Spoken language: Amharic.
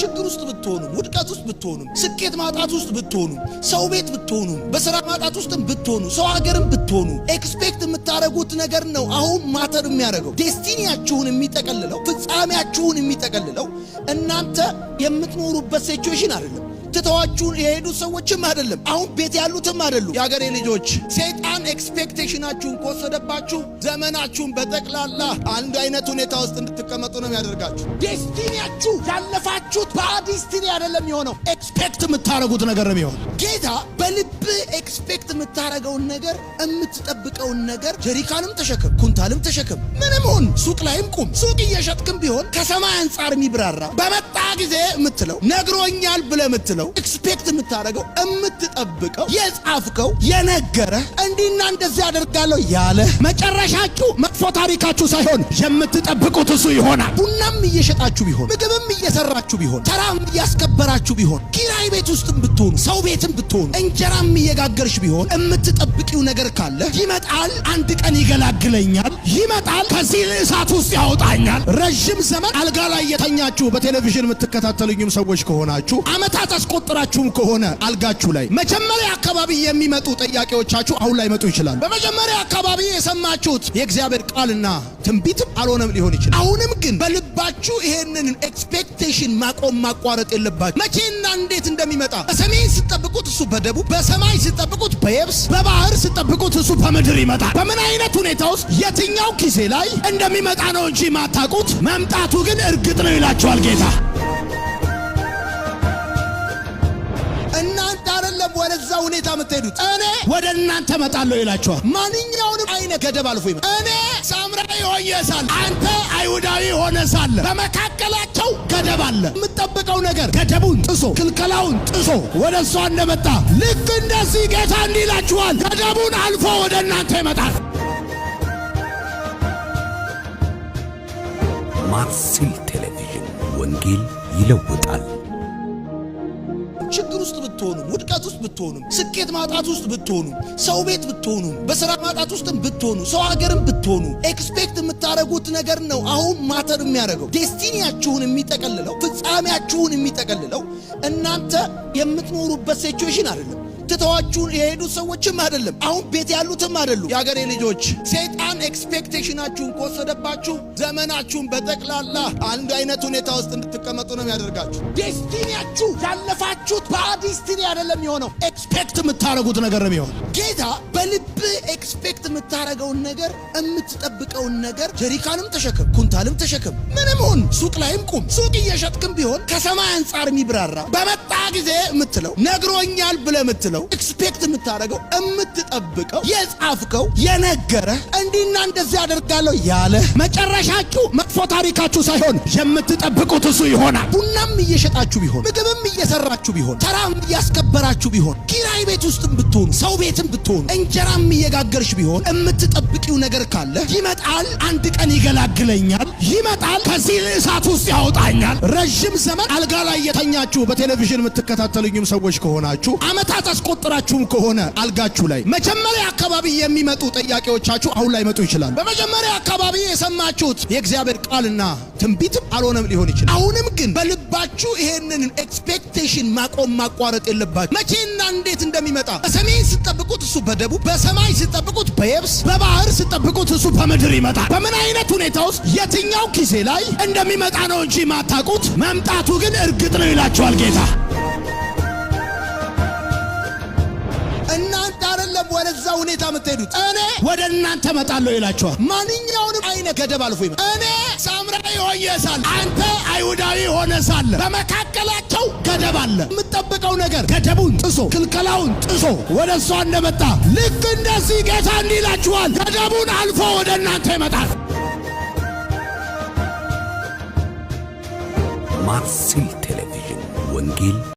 ችግር ውስጥ ብትሆኑ ውድቀት ውስጥ ብትሆኑ ስኬት ማጣት ውስጥ ብትሆኑ ሰው ቤት ብትሆኑ በስራ ማጣት ውስጥ ብትሆኑ ሰው ሀገርም ብትሆኑ ኤክስፔክት የምታረጉት ነገር ነው አሁን ማተር የሚያደርገው ዴስቲኒያችሁን የሚጠቀልለው ፍጻሜያችሁን የሚጠቀልለው እናንተ የምትኖሩበት ሲቹዌሽን አይደለም ትተዋችሁን የሄዱ ሰዎችም አይደለም አሁን ቤት ያሉትም አይደሉ ያገሬ ልጆች ሰይጣን ኤክስፔክቴሽናችሁን ከወሰደባችሁ ዘመናችሁን በጠቅላላ አንድ አይነት ሁኔታ ውስጥ እንድትቀመጡ ነው የሚያደርጋችሁ ዴስቲኒያችሁ ያለፋችሁት በዴስቲኒ አይደለም የሆነው ኤክስፔክት የምታረጉት ነገር ነው የሚሆነው ጌታ በልብ ኤክስፔክት የምታረገውን ነገር የምትጠብቀውን ነገር ጀሪካንም ተሸከም ኩንታልም ተሸከም ምንም ሁን ሱቅ ላይም ቁም ሱቅ እየሸጥክም ቢሆን ከሰማይ አንጻር የሚብራራ በመጣ ጊዜ የምትለው ነግሮኛል ብለህ የምትለው ኤክስፔክት የምታረገው የምትጠብቀው የጻፍከው የነገረ እንዲና እንደዚህ ያደርጋለሁ ያለ መጨረሻችሁ መጥፎ ታሪካችሁ ሳይሆን የምትጠብቁት እሱ ይሆናል ቡናም እየሸጣችሁ ቢሆን ምግብም እየሰራችሁ ቢሆን ተራም እያስከበራችሁ ቢሆን ኪራይ ቤት ውስጥም ብትሆኑ ሰው ቤትም ብትሆኑ እንጀራም እየጋገርሽ ቢሆን የምትጠብቂው ነገር ካለ ይመጣል አንድ ቀን ይገላግለኛል ይመጣል ከዚህ እሳት ውስጥ ያወጣኛል ረጅም ዘመን አልጋ ላይ የተኛችሁ በቴሌቪዥን የምትከታተሉኝም ሰዎች ከሆናችሁ አመታት አስቆጥራችሁም ከሆነ አልጋችሁ ላይ መጀመሪያ አካባቢ የሚመጡ ጥያቄዎቻችሁ አሁን ላይ መጡ ይችላል በመጀመሪያ አካባቢ የሰማችሁት የእግዚአብሔር ቃልና ትንቢትም አልሆነም ሊሆን ይችላል አሁንም ግን በልባችሁ ይሄንን ኤክስፔክቴሽን ማቋረጥ የለባችሁ መቼና እንዴት እንደሚመጣ በሰሜን ስትጠብቁት እሱ በደቡብ በሰማይ ስትጠብቁት በየብስ በባህር ስትጠብቁት እሱ በምድር ይመጣል በምን አይነት ሁኔታ ውስጥ የትኛው ጊዜ ላይ እንደሚመጣ ነው እንጂ ማታቁት መምጣቱ ግን እርግጥ ነው ይላችኋል ጌታ እናንተ አይደለም ወደዛ ሁኔታ የምትሄዱት እኔ ወደ እናንተ መጣለሁ ይላችኋል ማንኛውንም አይነት ገደብ አልፎ ይመጣ እኔ ሳምራዊ ሆኜ ሳለ አንተ አይሁዳዊ ሆነ ሳለ በመካከላቸው ገደብ አለ የምትጠብቀው ነገር ገደቡን ጥሶ ክልከላውን ጥሶ ወደ እሷ እንደመጣ ልክ እንደዚህ ጌታ እንዲላችኋል ገደቡን አልፎ ወደ እናንተ ይመጣል ማርሴል ቴሌቪዥን ወንጌል ይለውጣል ችግር ውስጥ ብትሆኑ ውድቀት ውስጥ ብትሆኑ ስኬት ማጣት ውስጥ ብትሆኑ ሰው ቤት ብትሆኑ በስራ ማጣት ውስጥ ብትሆኑ ሰው ሀገርም ብትሆኑ ኤክስፔክት የምታረጉት ነገር ነው አሁን ማተር የሚያደርገው ዴስቲኒያችሁን የሚጠቀልለው ፍጻሜያችሁን የሚጠቀልለው እናንተ የምትኖሩበት ሲቹዌሽን አይደለም ትተዋችሁን የሄዱ ሰዎችም አይደለም አሁን ቤት ያሉትም አይደሉ ያገሬ ልጆች ሰይጣን ኤክስፔክቴሽናችሁን ከወሰደባችሁ ዘመናችሁን በጠቅላላ አንድ አይነት ሁኔታ ውስጥ እንድትቀመጡ ነው የሚያደርጋችሁ ዴስቲኒያችሁ ያለፋችሁት በዴስቲኒ አይደለም የሆነው ኤክስፔክት የምታረጉት ነገር ነው የሚሆነው ጌታ በልብ ኤክስፔክት የምታረገውን ነገር የምትጠብቀውን ነገር ጀሪካንም ተሸከም ኩንታልም ተሸከም ምንም ሁን ሱቅ ላይም ቁም ሱቅ እየሸጥክም ቢሆን ከሰማይ አንጻር የሚብራራ በመጣ ጊዜ የምትለው ነግሮኛል ብለህ የምትለው ኤክስፔክት የምታረገው የምትጠብቀው የጻፍከው የነገረ እንዲና እንደዚህ ያደርጋለሁ ያለ መጨረሻችሁ መጥፎ ታሪካችሁ ሳይሆን የምትጠብቁት እሱ ይሆናል ቡናም እየሸጣችሁ ቢሆን ምግብም እየሰራችሁ ቢሆን ተራም እያስከበራችሁ ቢሆን ኪራይ ቤት ውስጥም ብትሆኑ ሰው ቤትም ብትሆኑ እንጀራም እየጋገርሽ ቢሆን የምትጠብቂው ነገር ካለ ይመጣል አንድ ቀን ይገላግለኛል ይመጣል ከዚህ እሳት ውስጥ ያወጣኛል ረጅም ዘመን አልጋ ላይ የተኛችሁ በቴሌቪዥን የምትከታተሉኝም ሰዎች ከሆናችሁ አመታት አስቆጥራችሁም ከሆነ አልጋችሁ ላይ መጀመሪያ አካባቢ የሚመጡ ጥያቄዎቻችሁ አሁን ላይ መጡ ይችላል በመጀመሪያ አካባቢ የሰማችሁት የእግዚአብሔር ቃልና ትንቢትም አልሆነም ሊሆን ይችላል አሁንም ግን በልባችሁ ይሄንን ኤክስፔክቴሽን ማቋረጥ የለባችሁ መቼና እንዴት እንደሚመጣ በሰሜን ስትጠብቁት እሱ በደቡብ በሰማይ ስትጠብቁት በየብስ በባህር ስትጠብቁት እሱ በምድር ይመጣል በምን አይነት ሁኔታ ውስጥ የትኛው ጊዜ ላይ እንደሚመጣ ነው እንጂ ማታቁት መምጣቱ ግን እርግጥ ነው ይላችኋል ጌታ እናንተ አይደለም ወደዛ ሁኔታ የምትሄዱት እኔ ወደ እናንተ መጣለሁ ይላችኋል ማንኛውንም አይነት ገደብ አልፎ ይመጣ እኔ ሳምራዊ ሆኜ ሳለ አንተ አይሁዳዊ ሆነ ሳለ በመካከላቸው ገደብ አለ የምትጠብቀው ነገር ገደቡን ጥሶ ክልከላውን ጥሶ ወደ እሷ እንደመጣ ልክ እንደዚህ ጌታ እንዲላችኋል ገደቡን አልፎ ወደ እናንተ ይመጣል ማርሴል ቴሌቪዥን ወንጌል